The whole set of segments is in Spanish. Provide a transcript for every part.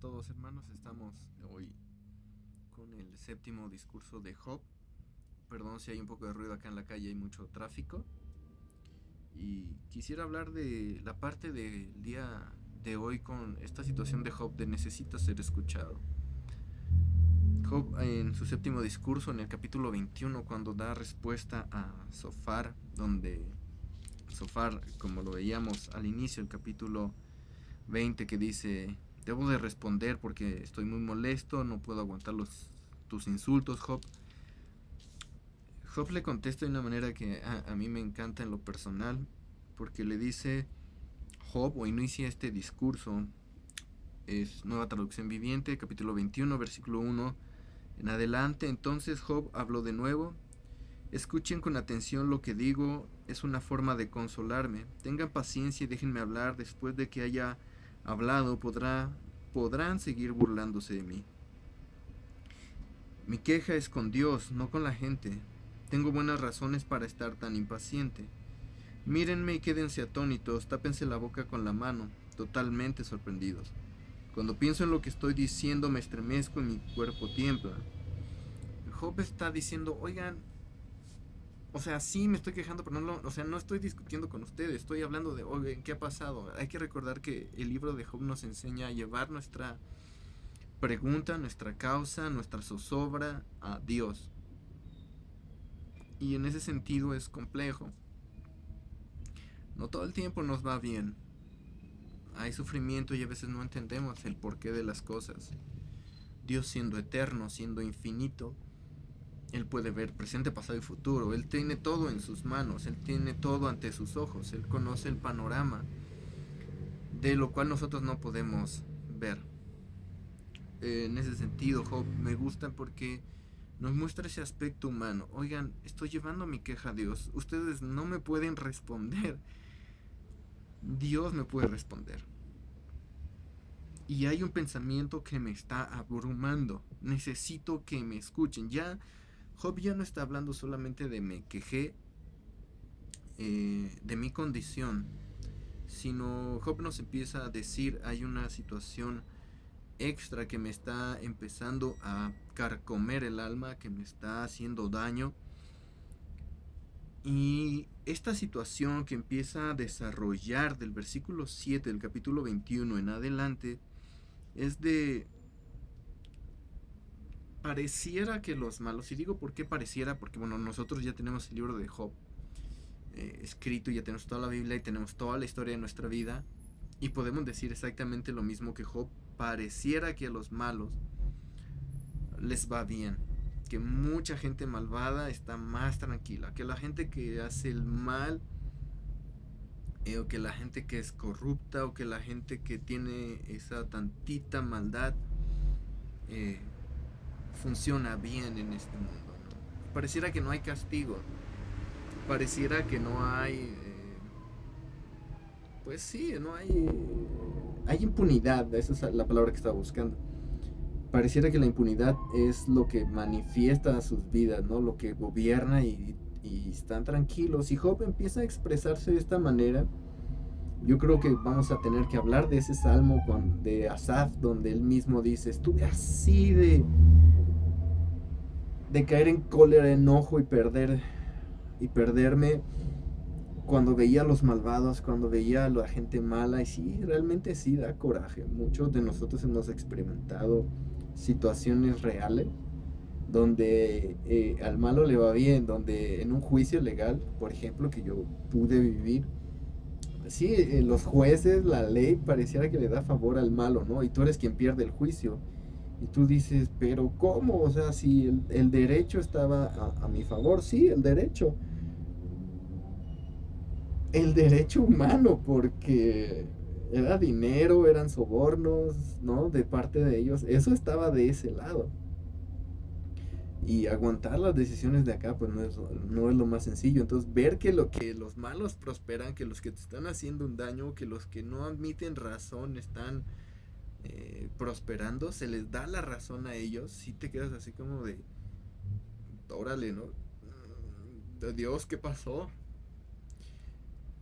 todos hermanos, estamos hoy con el séptimo discurso de Job. Perdón si hay un poco de ruido acá en la calle, hay mucho tráfico. Y quisiera hablar de la parte del día de hoy con esta situación de Job de necesita ser escuchado. Job en su séptimo discurso en el capítulo 21 cuando da respuesta a Sofar, donde Sofar, como lo veíamos al inicio del capítulo 20, que dice: debo de responder porque estoy muy molesto, no puedo aguantar tus insultos, Job. Job le contesta de una manera que a mí me encanta en lo personal, porque le dice Job, o inicia este discurso, es Nueva Traducción Viviente, capítulo 21, versículo 1 en adelante. Entonces Job habló de nuevo: escuchen con atención lo que digo, es una forma de consolarme. Tengan paciencia y déjenme hablar. Después de que haya hablado, podrán seguir burlándose de mí. Mi queja es con Dios, no con la gente. Tengo buenas razones para estar tan impaciente. Mírenme y quédense atónitos, tápense la boca con la mano, totalmente sorprendidos. Cuando pienso en lo que estoy diciendo me estremezco y mi cuerpo tiembla. Job está diciendo: oigan, o sea, sí me estoy quejando, pero no estoy discutiendo con ustedes, estoy hablando de, oye, ¿qué ha pasado? Hay que recordar que el libro de Job nos enseña a llevar nuestra pregunta, nuestra causa, nuestra zozobra a Dios. Y en ese sentido es complejo. No todo el tiempo nos va bien. Hay sufrimiento y a veces no entendemos el porqué de las cosas. Dios, siendo eterno, siendo infinito, Él puede ver presente, pasado y futuro. Él tiene todo en sus manos, Él tiene todo ante sus ojos, Él conoce el panorama, de lo cual nosotros no podemos ver. En ese sentido, Job me gusta porque nos muestra ese aspecto humano. Oigan, estoy llevando mi queja a Dios, ustedes no me pueden responder, Dios me puede responder. Y hay un pensamiento que me está abrumando, necesito que me escuchen. Ya Job ya no está hablando solamente de me quejé, de mi condición, sino Job nos empieza a decir: hay una situación extra que me está empezando a carcomer el alma, que me está haciendo daño. Y esta situación que empieza a desarrollar del versículo 7 del capítulo 21 en adelante es de: pareciera que los malos, y digo por qué pareciera, porque bueno, nosotros ya tenemos el libro de Job escrito, ya tenemos toda la Biblia y tenemos toda la historia de nuestra vida, y podemos decir exactamente lo mismo que Job. Pareciera que a los malos les va bien, que mucha gente malvada está más tranquila, que la gente que hace el mal, o que la gente que es corrupta, o que la gente que tiene esa tantita maldad, eh, funciona bien en este mundo, ¿no? Pareciera que no hay castigo, pareciera que no hay, pues sí, no hay, hay impunidad, esa es la palabra que estaba buscando. Pareciera que la impunidad es lo que manifiesta sus vidas, ¿no? Lo que gobierna, y están tranquilos. Y Job empieza a expresarse de esta manera. Yo creo que vamos a tener que hablar de ese salmo de Asaf, donde él mismo dice: estuve así de caer en cólera, enojo y perderme cuando veía a los malvados, cuando veía a la gente mala. Y sí, realmente sí da coraje. Muchos de nosotros hemos experimentado situaciones reales donde al malo le va bien, donde en un juicio legal, por ejemplo, que yo pude vivir, sí, los jueces, la ley pareciera que le da favor al malo, ¿no? Y tú eres quien pierde el juicio. Y tú dices: pero ¿cómo? O sea, si el derecho estaba a mi favor, sí, el derecho. El derecho humano, porque era dinero, eran sobornos, ¿no? De parte de ellos. Eso estaba de ese lado. Y aguantar las decisiones de acá, pues no es lo más sencillo. Entonces, ver que los malos prosperan, que los que te están haciendo un daño, que los que no admiten razón están prosperando, se les da la razón a ellos, si te quedas así como de: órale, ¿no? De Dios, ¿qué pasó?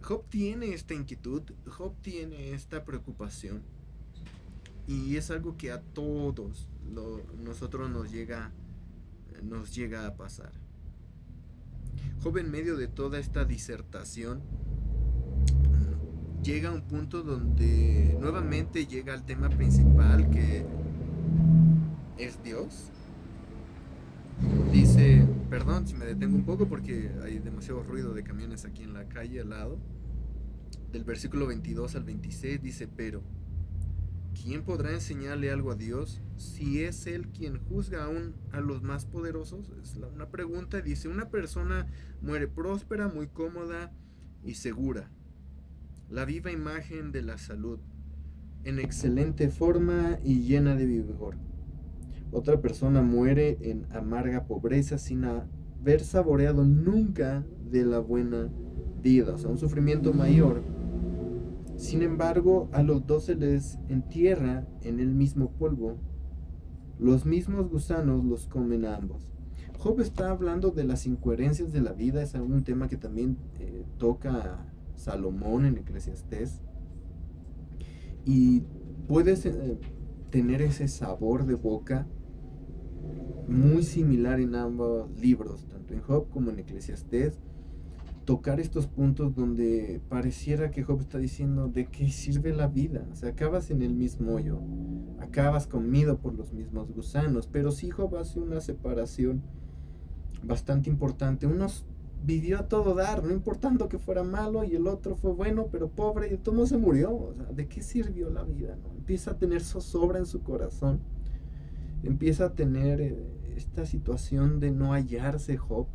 Job tiene esta inquietud, Job tiene esta preocupación, Y es algo que a todos nosotros nos llega a pasar. Job, en medio de toda esta disertación, llega a un punto donde nuevamente llega al tema principal, que es Dios. Dice, perdón si me detengo un poco porque hay demasiado ruido de camiones aquí en la calle al lado. Del versículo 22 al 26 dice, pero ¿quién podrá enseñarle algo a Dios si es Él quien juzga aún a los más poderosos? Es una pregunta. Dice, una persona muere próspera, muy cómoda y segura, la viva imagen de la salud, en excelente forma y llena de vigor. Otra persona muere en amarga pobreza sin haber saboreado nunca de la buena vida, o sea, un sufrimiento mayor. Sin embargo, a los dos se les entierra en el mismo polvo. Los mismos gusanos los comen a ambos. Job está hablando de las incoherencias de la vida, es un tema que también toca Salomón en Eclesiastés. Y puedes tener ese sabor de boca muy similar en ambos libros, tanto en Job como en Eclesiastés, tocar estos puntos donde pareciera que Job está diciendo de qué sirve la vida. O sea, acabas en el mismo hoyo, acabas comido por los mismos gusanos, pero sí Job hace una separación bastante importante. Uno vivió a todo dar, no importando que fuera malo, y el otro fue bueno, pero pobre, y todo se murió. O sea, ¿de qué sirvió la vida? ¿No? Empieza a tener zozobra en su corazón, empieza a tener esta situación de no hallarse Job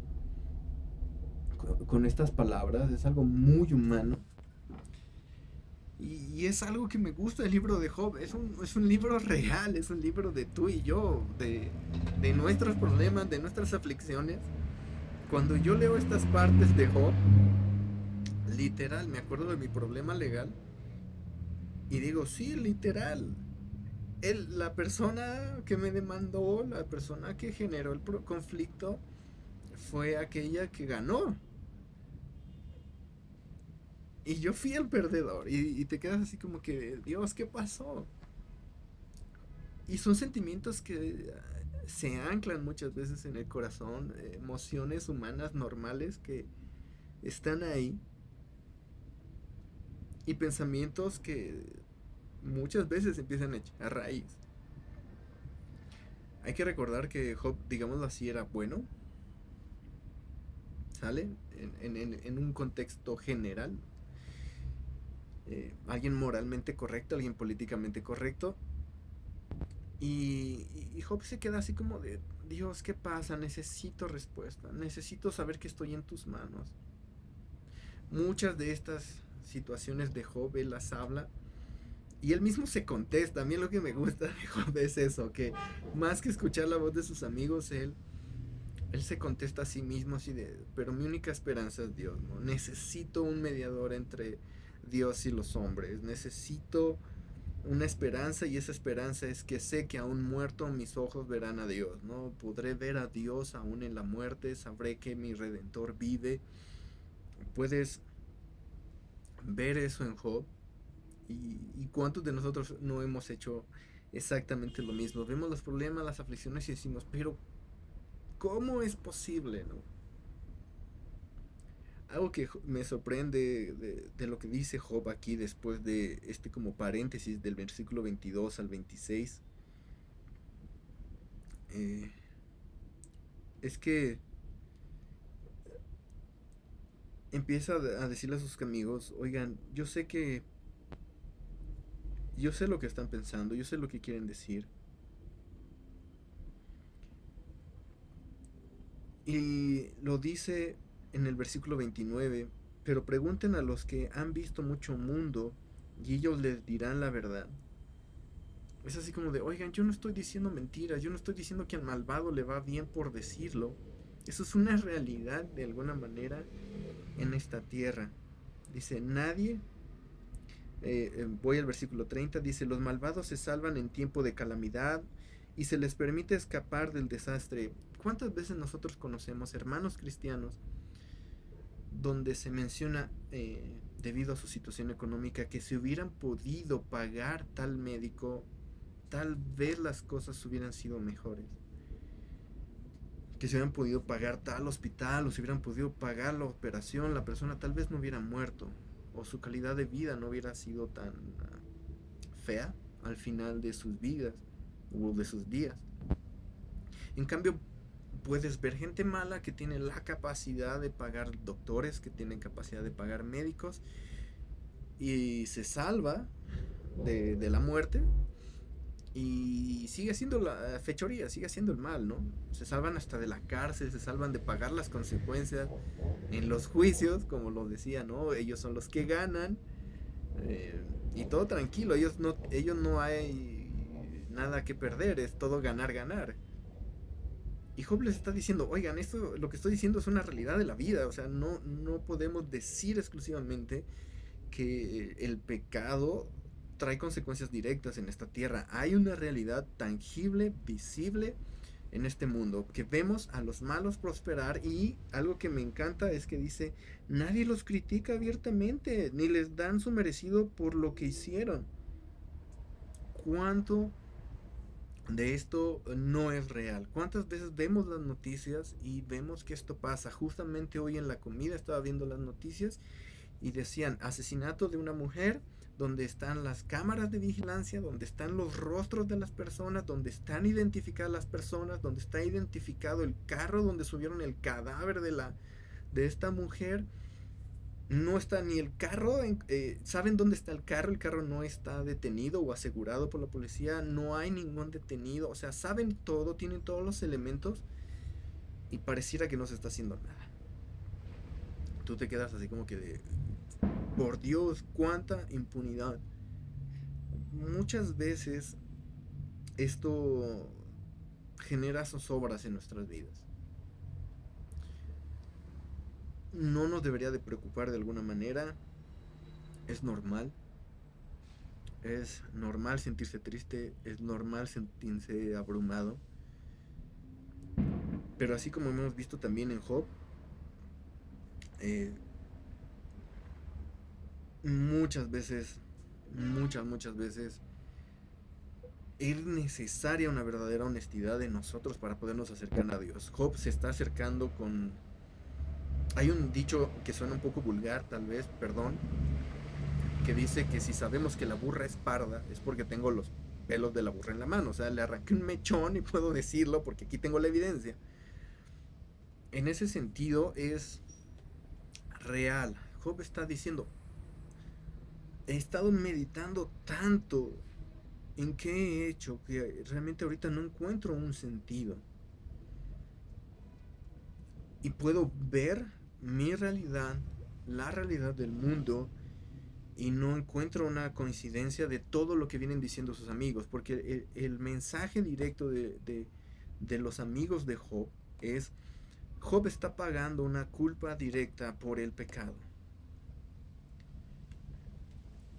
con estas palabras. Es algo muy humano. Y es algo que me gusta del libro de Job. Es un libro real, es un libro de tú y yo, de nuestros problemas, de nuestras aflicciones. Cuando yo leo estas partes de Job, literal, me acuerdo de mi problema legal y digo, sí, literal. La persona que me demandó, la persona que generó el conflicto, fue aquella que ganó. Y yo fui el perdedor. Y te quedas así como que, Dios, ¿qué pasó? Y son sentimientos que se anclan muchas veces en el corazón, emociones humanas normales que están ahí, y pensamientos que muchas veces empiezan a echar raíz. Hay que recordar que Job, digámoslo así, era bueno, ¿sale? En un contexto general. Alguien moralmente correcto, alguien políticamente correcto. Y Job se queda así como de, Dios, ¿qué pasa? Necesito respuesta, necesito saber que estoy en tus manos. Muchas de estas situaciones de Job, él las habla y él mismo se contesta. A mí lo que me gusta de Job es eso, que más que escuchar la voz de sus amigos, él se contesta a sí mismo así de, pero mi única esperanza es Dios, ¿no? Necesito un mediador entre Dios y los hombres, necesito una esperanza, y esa esperanza es que sé que aún muerto mis ojos verán a Dios, ¿no? Podré ver a Dios aún en la muerte, sabré que mi Redentor vive. Puedes ver eso en Job. Y cuántos de nosotros no hemos hecho exactamente lo mismo. Vemos los problemas, las aflicciones y decimos, pero ¿cómo es posible, no? Algo que me sorprende de lo que dice Job aquí después de este como paréntesis del versículo 22 al 26, eh, es que empieza a decirle a sus amigos, oigan, yo sé lo que están pensando, yo sé lo que quieren decir. Y lo dice en el versículo 29, pero pregunten a los que han visto mucho mundo y ellos les dirán la verdad. Es así como de, oigan, yo no estoy diciendo mentiras, yo no estoy diciendo que al malvado le va bien por decirlo. Eso es una realidad de alguna manera en esta tierra. Dice, nadie, voy al versículo 30, dice, los malvados se salvan en tiempo de calamidad y se les permite escapar del desastre. ¿Cuántas veces nosotros conocemos hermanos cristianos donde se menciona, debido a su situación económica, que si hubieran podido pagar tal médico, tal vez las cosas hubieran sido mejores. Que se hubieran podido pagar tal hospital, o se hubieran podido pagar la operación, la persona tal vez no hubiera muerto, o su calidad de vida no hubiera sido tan fea al final de sus vidas o de sus días. En cambio, puedes ver gente mala que tiene la capacidad de pagar doctores, que tienen capacidad de pagar médicos y se salva de la muerte y sigue siendo la fechoría, sigue siendo el mal, ¿no? Se salvan hasta de la cárcel, se salvan de pagar las consecuencias en los juicios, como lo decía, ¿no? Ellos son los que ganan eh, y todo tranquilo, ellos no hay nada que perder, es todo ganar, ganar. Y Job les está diciendo, oigan, esto, lo que estoy diciendo es una realidad de la vida, o sea, no podemos decir exclusivamente que el pecado trae consecuencias directas en esta tierra. Hay una realidad tangible, visible en este mundo, que vemos a los malos prosperar y algo que me encanta es que dice, nadie los critica abiertamente, ni les dan su merecido por lo que hicieron. ¿Cuánto de esto no es real? ¿Cuántas veces vemos las noticias y vemos que esto pasa? Justamente hoy en la comida estaba viendo las noticias y decían asesinato de una mujer, donde están las cámaras de vigilancia, donde están los rostros de las personas, donde están identificadas las personas, donde está identificado el carro donde subieron el cadáver de esta mujer. No está ni el carro, saben dónde está el carro no está detenido o asegurado por la policía, no hay ningún detenido, o sea, saben todo, tienen todos los elementos y pareciera que no se está haciendo nada. Tú te quedas así como que de, por Dios, cuánta impunidad. Muchas veces esto genera zozobras en nuestras vidas. No nos debería de preocupar de alguna manera. Es normal. Es normal sentirse triste. Es normal sentirse abrumado. Pero así como hemos visto también en Job, eh, muchas veces, muchas veces, es necesaria una verdadera honestidad de nosotros para podernos acercar a Dios. Job se está acercando con... Hay un dicho que suena un poco vulgar, tal vez, perdón, que dice que si sabemos que la burra es parda, es porque tengo los pelos de la burra en la mano. O sea, le arranqué un mechón y puedo decirlo porque aquí tengo la evidencia. En ese sentido es real. Job está diciendo, he estado meditando tanto en qué he hecho que realmente ahorita no encuentro un sentido. Y puedo ver mi realidad, la realidad del mundo, y no encuentro una coincidencia de todo lo que vienen diciendo sus amigos, porque el mensaje directo de los amigos de Job es, Job está pagando una culpa directa por el pecado.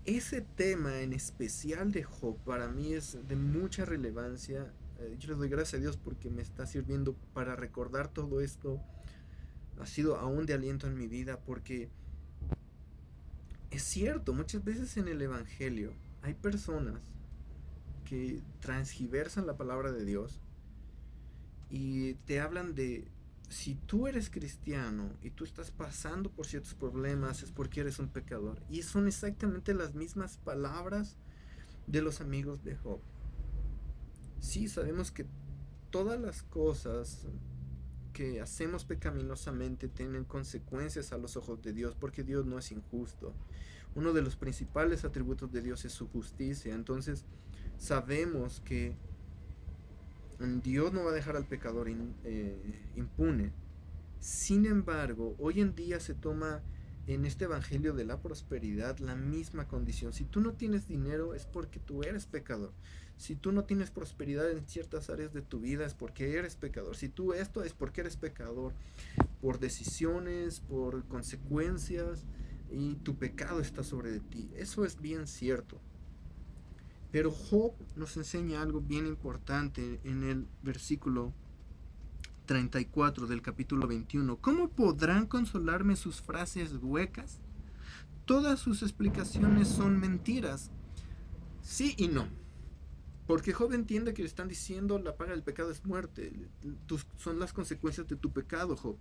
Ese tema en especial de Job para mí es de mucha relevancia. Yo les doy gracias a Dios porque me está sirviendo para recordar todo esto. Ha sido aún de aliento en mi vida porque es cierto, muchas veces en el Evangelio hay personas que transgiversan la palabra de Dios y te hablan de, si tú eres cristiano y tú estás pasando por ciertos problemas es porque eres un pecador. Y son exactamente las mismas palabras de los amigos de Job. Sí, sabemos que todas las cosas que hacemos pecaminosamente tienen consecuencias a los ojos de Dios porque Dios no es injusto. Uno de los principales atributos de Dios es su justicia. Entonces sabemos que Dios no va a dejar al pecador impune. Sin embargo, hoy en día se toma en este evangelio de la prosperidad la misma condición. Si tú no tienes dinero es porque tú eres pecador. Si tú no tienes prosperidad en ciertas áreas de tu vida es porque eres pecador. Si tú esto es porque eres pecador por decisiones, por consecuencias y tu pecado está sobre de ti. Eso es bien cierto. Pero Job nos enseña algo bien importante en el versículo 34 del capítulo 21. ¿Cómo podrán consolarme sus frases huecas? Todas sus explicaciones son mentiras. Sí y no. Porque Job entiende que le están diciendo la paga del pecado es muerte. Son las consecuencias de tu pecado, Job.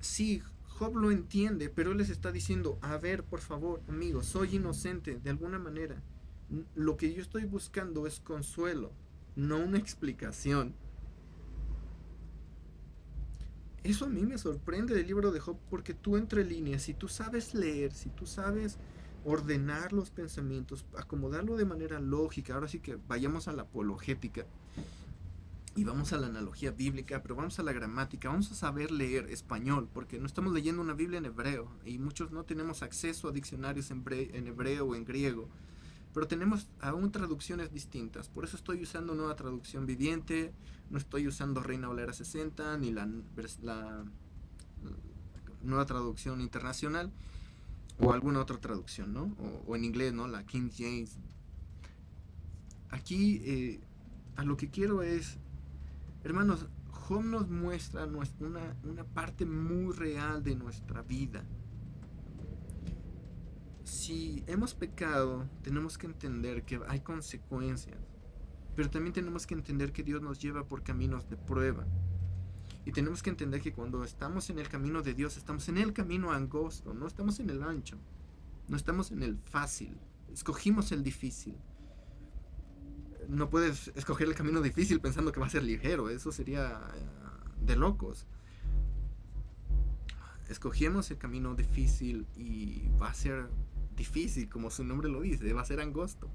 Sí, Job lo entiende, pero él les está diciendo, a ver, por favor, amigos, soy inocente de alguna manera. Lo que yo estoy buscando es consuelo, no una explicación. Eso a mí me sorprende del libro de Job porque tú entre líneas, si tú sabes leer, si tú sabes ordenar los pensamientos, acomodarlo de manera lógica, ahora sí que vayamos a la apologética y vamos a la analogía bíblica, pero vamos a la gramática, vamos a saber leer español, porque no estamos leyendo una Biblia en hebreo y muchos no tenemos acceso a diccionarios en hebreo o en griego, pero tenemos aún traducciones distintas. Por eso estoy usando nueva traducción viviente, no estoy usando Reina Valera 60 ni la nueva traducción internacional o alguna otra traducción, ¿no? O en inglés, ¿no? La King James. Aquí a lo que quiero es, hermanos, Job nos muestra una parte muy real de nuestra vida. Si hemos pecado, tenemos que entender que hay consecuencias, pero también tenemos que entender que Dios nos lleva por caminos de prueba. Y tenemos que entender que cuando estamos en el camino de Dios, estamos en el camino angosto, no estamos en el ancho, no estamos en el fácil, escogimos el difícil. No puedes escoger el camino difícil pensando que va a ser ligero, eso sería de locos. Escogimos el camino difícil y va a ser difícil, como su nombre lo dice, va a ser angosto.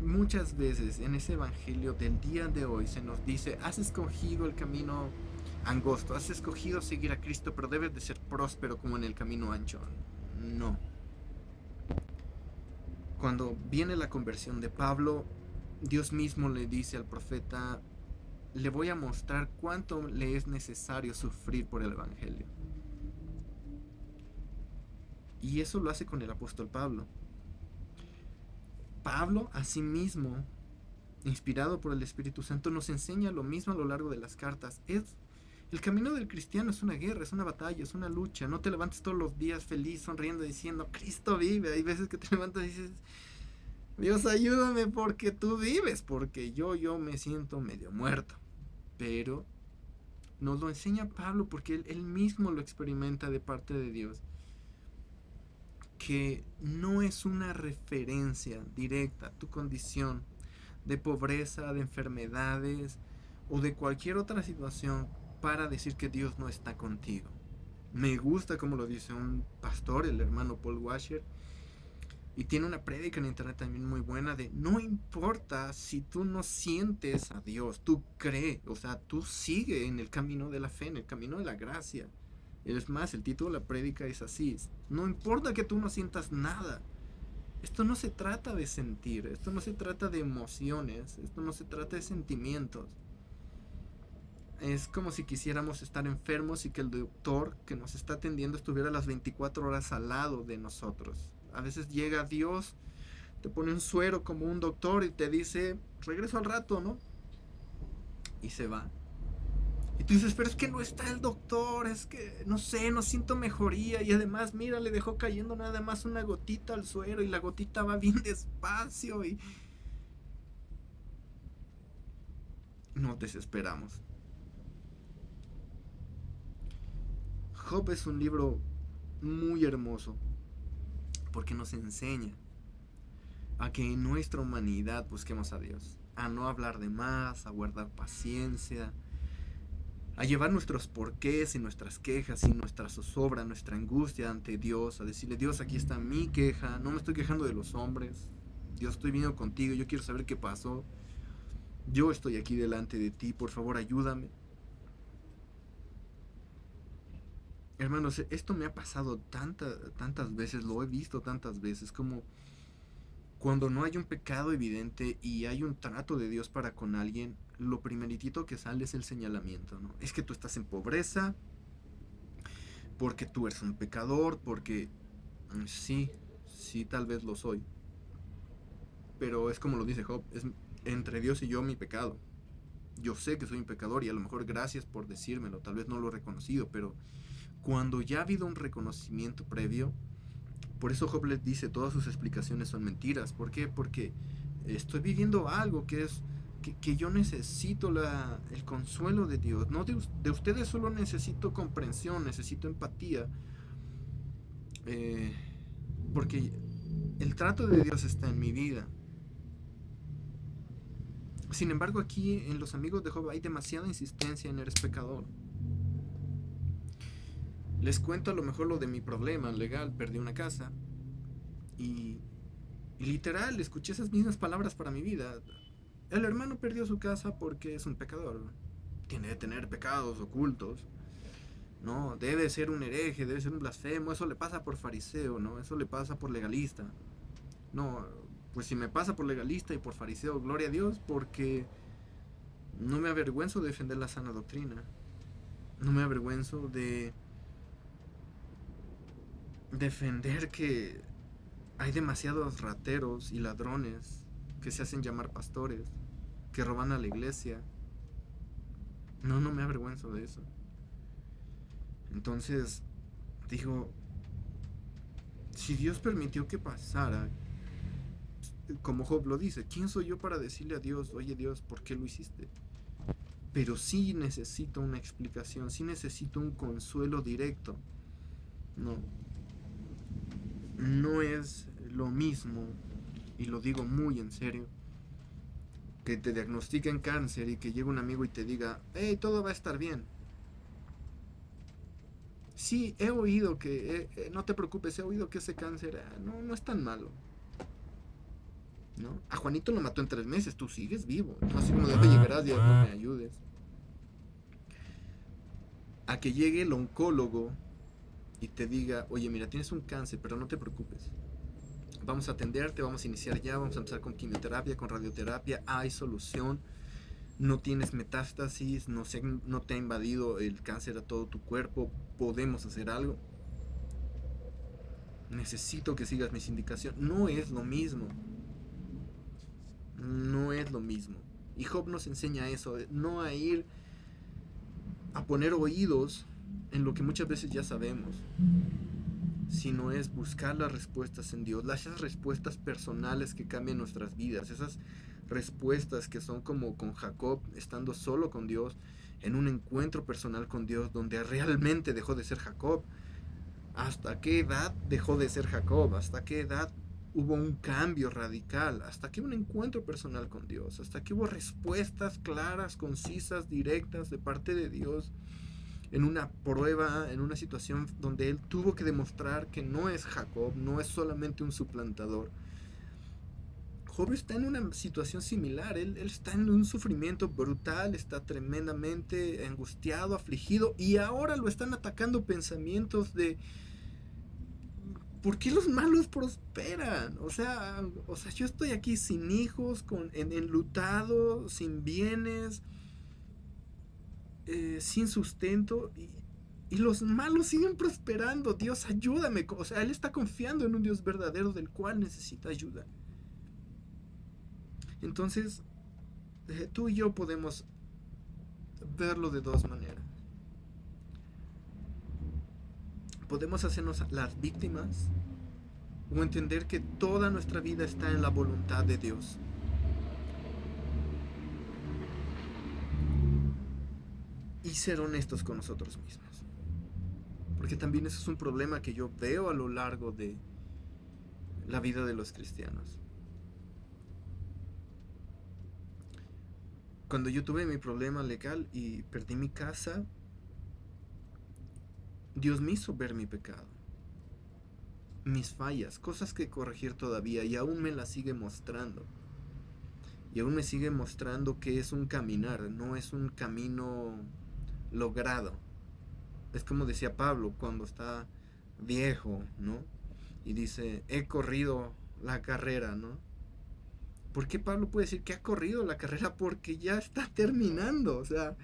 Muchas veces en ese evangelio del día de hoy se nos dice, has escogido el camino angosto, has escogido seguir a Cristo, pero debes de ser próspero como en el camino ancho. No. Cuando viene la conversión de Pablo, Dios mismo le dice al profeta, le voy a mostrar cuánto le es necesario sufrir por el evangelio. Y eso lo hace con el apóstol Pablo. Pablo, asimismo, inspirado por el Espíritu Santo, nos enseña lo mismo a lo largo de las cartas. El camino del cristiano es una guerra, es una batalla, es una lucha. No te levantes todos los días feliz, sonriendo, diciendo, Cristo vive. Hay veces que te levantas y dices, Dios ayúdame porque tú vives, porque yo me siento medio muerto. Pero nos lo enseña Pablo porque él mismo lo experimenta de parte de Dios. Que no es una referencia directa a tu condición de pobreza, de enfermedades o de cualquier otra situación para decir que Dios no está contigo. Me gusta como lo dice un pastor, el hermano Paul Washer, y tiene una prédica en internet también muy buena de no importa si tú no sientes a Dios, tú crees, o sea, tú sigue en el camino de la fe, en el camino de la gracia. Es más, el título de la prédica es así, no importa que tú no sientas nada. Esto no se trata de sentir, esto no se trata de emociones, esto no se trata de sentimientos. Es como si quisiéramos estar enfermos y que el doctor que nos está atendiendo estuviera las 24 horas al lado de nosotros. A veces llega Dios, te pone un suero como un doctor y te dice, regreso al rato, ¿no? Y se va. Y tú dices, pero es que no está el doctor, es que no sé, no siento mejoría. Y además, mira, le dejó cayendo nada más una gotita al suero y la gotita va bien despacio y nos desesperamos. Job es un libro muy hermoso porque nos enseña a que en nuestra humanidad busquemos a Dios, a no hablar de más, a guardar paciencia, a llevar nuestros porqués y nuestras quejas y nuestra zozobra, nuestra angustia ante Dios, a decirle, Dios, aquí está mi queja, no me estoy quejando de los hombres, Dios, estoy viniendo contigo, yo quiero saber qué pasó, yo estoy aquí delante de ti, por favor ayúdame. Hermanos, esto me ha pasado tantas veces, lo he visto tantas veces, como cuando no hay un pecado evidente y hay un trato de Dios para con alguien, lo primeritito que sale es el señalamiento, ¿no? Es que tú estás en pobreza, porque tú eres un pecador, porque sí, sí, tal vez lo soy. Pero es como lo dice Job, es entre Dios y yo mi pecado. Yo sé que soy un pecador y a lo mejor gracias por decírmelo, tal vez no lo he reconocido, pero cuando ya ha habido un reconocimiento previo, Por eso Job les dice, todas sus explicaciones son mentiras. ¿Por qué? Porque estoy viviendo algo que es que yo necesito el consuelo de Dios. No de ustedes solo necesito comprensión, necesito empatía. eh, porque el trato de Dios está en mi vida. Sin embargo, aquí en los amigos de Job hay demasiada insistencia en eres pecador. Les cuento a lo mejor lo de mi problema legal, perdí una casa y, y literal escuché esas mismas palabras para mi vida. El hermano perdió su casa porque es un pecador. Tiene que tener pecados ocultos. No, debe ser un hereje, debe ser un blasfemo. Eso le pasa por fariseo, ¿no? Eso le pasa por legalista. No, pues si me pasa por legalista y por fariseo, gloria a Dios, porque no me avergüenzo de defender la sana doctrina. No me avergüenzo de defender que hay demasiados rateros y ladrones que se hacen llamar pastores, que roban a la iglesia. No, no me avergüenzo de eso. Entonces, digo, si Dios permitió que pasara, como Job lo dice, ¿quién soy yo para decirle a Dios, oye Dios, ¿por qué lo hiciste? Pero sí necesito una explicación, sí necesito un consuelo directo. No, no es lo mismo, y lo digo muy en serio, que te diagnostiquen cáncer y que llegue un amigo y te diga, hey, todo va a estar bien. Sí, he oído que, no te preocupes, he oído que ese cáncer no es tan malo. ¿No? A Juanito lo mató en 3 meses, tú sigues vivo. ¿No? Así como de, oye, gracias, no me ayudes. A que llegue el oncólogo y te diga, oye, mira, tienes un cáncer, pero no te preocupes. Vamos a atenderte, vamos a iniciar ya, vamos a empezar con quimioterapia, con radioterapia, hay solución, no tienes metástasis, no te ha invadido el cáncer a todo tu cuerpo, podemos hacer algo. Necesito que sigas mis indicaciones. No es lo mismo. No es lo mismo. Y Job nos enseña eso, no a ir a poner oídos en lo que muchas veces ya sabemos, sino es buscar las respuestas en Dios, esas respuestas personales que cambian nuestras vidas, esas respuestas que son como con Jacob, estando solo con Dios, en un encuentro personal con Dios, donde realmente dejó de ser Jacob. ¿Hasta qué edad dejó de ser Jacob? ¿Hasta qué edad hubo un cambio radical? ¿Hasta que un encuentro personal con Dios? ¿Hasta que hubo respuestas claras, concisas, directas de parte de Dios en una prueba, en una situación donde él tuvo que demostrar que no es Jacob, no es solamente un suplantador? Job está en una situación similar, él está en un sufrimiento brutal, está tremendamente angustiado, afligido, y ahora lo están atacando pensamientos de ¿por qué los malos prosperan? O sea, yo estoy aquí sin hijos, enlutado, sin bienes, sin sustento, y los malos siguen prosperando. Dios, ayúdame. O sea, él está confiando en un Dios verdadero del cual necesita ayuda. Entonces, tú y yo podemos verlo de dos maneras. Podemos hacernos las víctimas o entender que toda nuestra vida está en la voluntad de Dios. Y ser honestos con nosotros mismos. Porque también eso es un problema que yo veo a lo largo de la vida de los cristianos. Cuando yo tuve mi problema legal y perdí mi casa, Dios me hizo ver mi pecado, mis fallas, cosas que corregir todavía, y aún me las sigue mostrando. Y aún me sigue mostrando que es un caminar, no es un camino logrado. Es como decía Pablo cuando está viejo, ¿no? Y dice, he corrido la carrera, ¿no? ¿Por qué Pablo puede decir que ha corrido la carrera? Porque ya está terminando, o sea,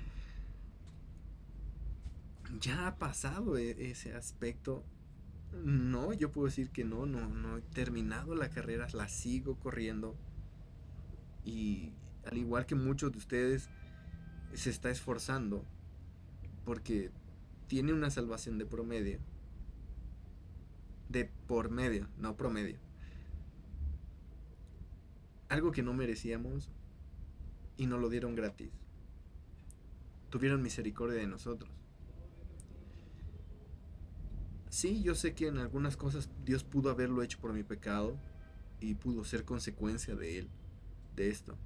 ya ha pasado ese aspecto. No, yo puedo decir que no he terminado la carrera, la sigo corriendo. Y al igual que muchos de ustedes, se está esforzando porque tiene una salvación de promedio. de por medio, no promedio. Algo que no merecíamos y nos lo dieron gratis. Tuvieron misericordia de nosotros. Sí, yo sé que en algunas cosas Dios pudo haberlo hecho por mi pecado y pudo ser consecuencia de él, de esto.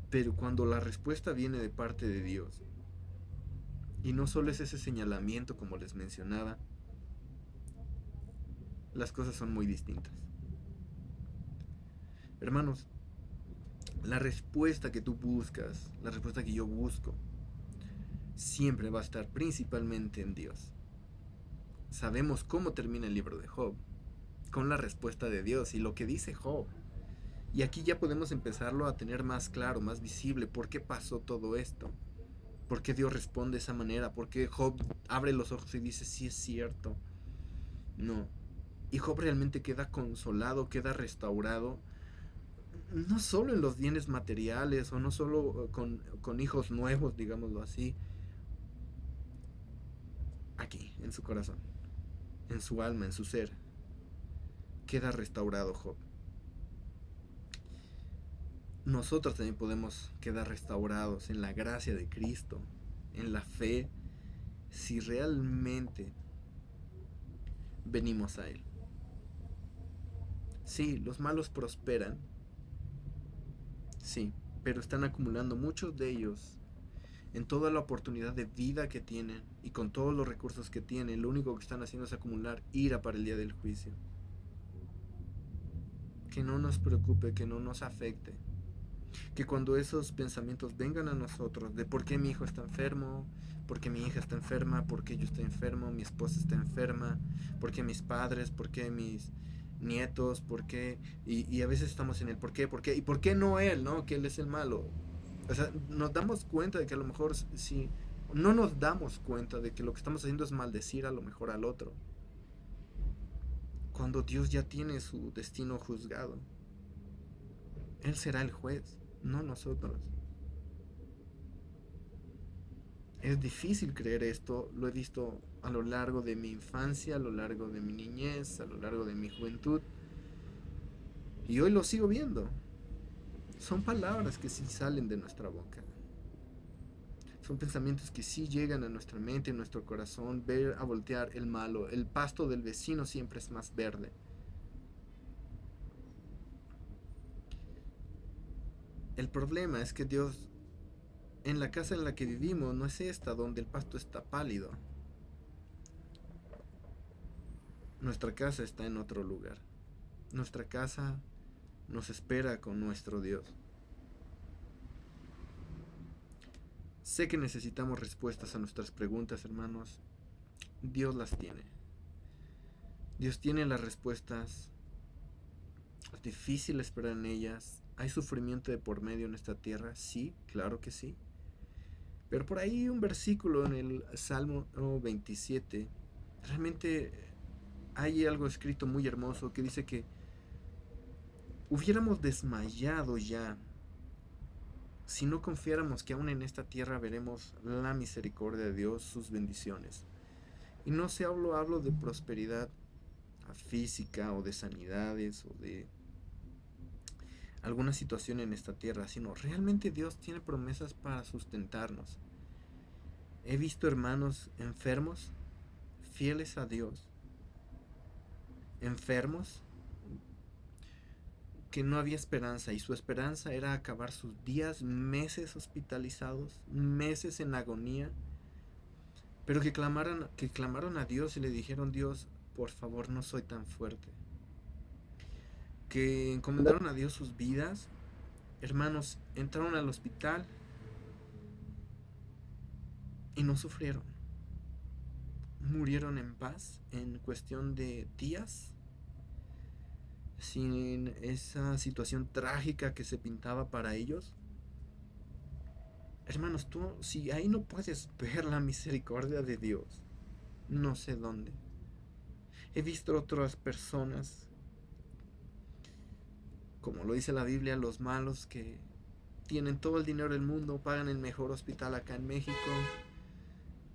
Pero cuando la respuesta viene de parte de Dios, y no solo es ese señalamiento como les mencionaba, las cosas son muy distintas. Hermanos, la respuesta que tú buscas, la respuesta que yo busco, siempre va a estar principalmente en Dios. Sabemos cómo termina el libro de Job, con la respuesta de Dios y lo que dice Job. Y aquí ya podemos empezarlo a tener más claro, más visible, por qué pasó todo esto. ¿Por qué Dios responde de esa manera? ¿Por qué Job abre los ojos y dice, sí es cierto? No. Y Job realmente queda consolado, queda restaurado, no solo en los bienes materiales o no solo con hijos nuevos, digámoslo así, aquí, en su corazón, en su alma, en su ser, queda restaurado Job. Nosotros también podemos quedar restaurados en la gracia de Cristo, en la fe, si realmente venimos a Él. Sí, los malos prosperan, sí, pero están acumulando muchos de ellos en toda la oportunidad de vida que tienen y con todos los recursos que tienen. Lo único que están haciendo es acumular ira para el día del juicio. Que no nos preocupe, que no nos afecte. Que cuando esos pensamientos vengan a nosotros de por qué mi hijo está enfermo, por qué mi hija está enferma, por qué yo estoy enfermo, mi esposa está enferma, por qué mis padres, por qué mis nietos, por qué, y a veces estamos en el por qué, y por qué no él, ¿no? Que él es el malo. O sea, nos damos cuenta de que a lo mejor si no nos damos cuenta de que lo que estamos haciendo es maldecir a lo mejor al otro, cuando Dios ya tiene su destino juzgado. Él será el juez, no nosotros. Es difícil creer esto, lo he visto a lo largo de mi infancia, a lo largo de mi niñez, a lo largo de mi juventud, y hoy lo sigo viendo. Son palabras que sí salen de nuestra boca. Son pensamientos que sí llegan a nuestra mente, a nuestro corazón, ver a voltear el malo. El pasto del vecino siempre es más verde. El problema es que Dios, en la casa en la que vivimos, no es esta donde el pasto está pálido. Nuestra casa está en otro lugar. Nuestra casa nos espera con nuestro Dios. Sé que necesitamos respuestas a nuestras preguntas, hermanos. Dios las tiene. Dios tiene las respuestas. Es difícil esperar en ellas. ¿Hay sufrimiento de por medio en esta tierra? Sí, claro que sí. Pero por ahí un versículo en el Salmo 27, realmente hay algo escrito muy hermoso que dice que hubiéramos desmayado ya si no confiáramos que aún en esta tierra veremos la misericordia de Dios, sus bendiciones. Y no se hablo de prosperidad física o de sanidades o de alguna situación en esta tierra, sino realmente Dios tiene promesas para sustentarnos. He visto hermanos enfermos, fieles a Dios, enfermos, que no había esperanza y su esperanza era acabar sus días, meses hospitalizados, meses en agonía, pero que clamaron a Dios y le dijeron, Dios, por favor, no soy tan fuerte. Que encomendaron a Dios sus vidas, hermanos, entraron al hospital y no sufrieron. Murieron en paz en cuestión de días, sin esa situación trágica que se pintaba para ellos. Hermanos, tú, si ahí no puedes ver la misericordia de Dios, no sé dónde. He visto otras personas, como lo dice la Biblia, los malos que tienen todo el dinero del mundo, pagan el mejor hospital acá en México,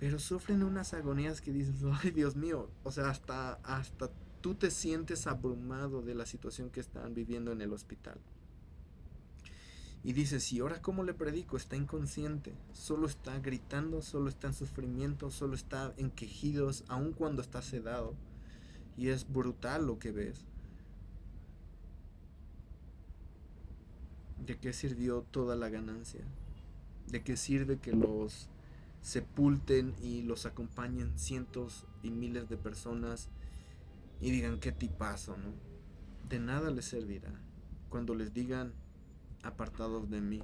pero sufren unas agonías que dices, ay Dios mío, o sea, hasta tú te sientes abrumado de la situación que están viviendo en el hospital. Y dices, ¿y ahora cómo le predico? Está inconsciente, solo está gritando, solo está en sufrimiento, solo está en quejidos, aun cuando está sedado. Y es brutal lo que ves. ¿De qué sirvió toda la ganancia? ¿De qué sirve que los sepulten y los acompañen cientos y miles de personas y digan qué tipazo, ¿no? De nada les servirá cuando les digan apartados de mí,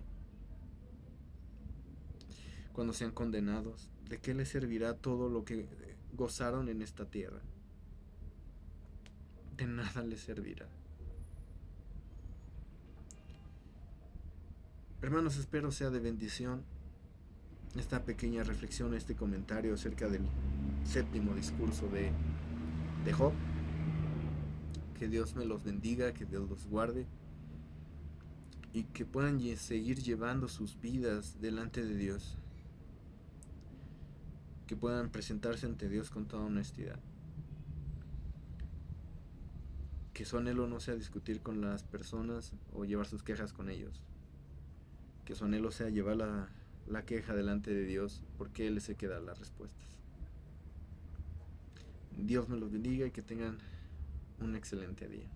cuando sean condenados. ¿De qué les servirá todo lo que gozaron en esta tierra? De nada les servirá. Hermanos, espero sea de bendición esta pequeña reflexión, este comentario acerca del séptimo discurso de Job. Que Dios me los bendiga, que Dios los guarde y que puedan seguir llevando sus vidas delante de Dios, que puedan presentarse ante Dios con toda honestidad, que su anhelo no sea discutir con las personas o llevar sus quejas con ellos, que su anhelo sea llevar la queja delante de Dios, porque Él es el que da las respuestas. Dios me los bendiga y que tengan un excelente día.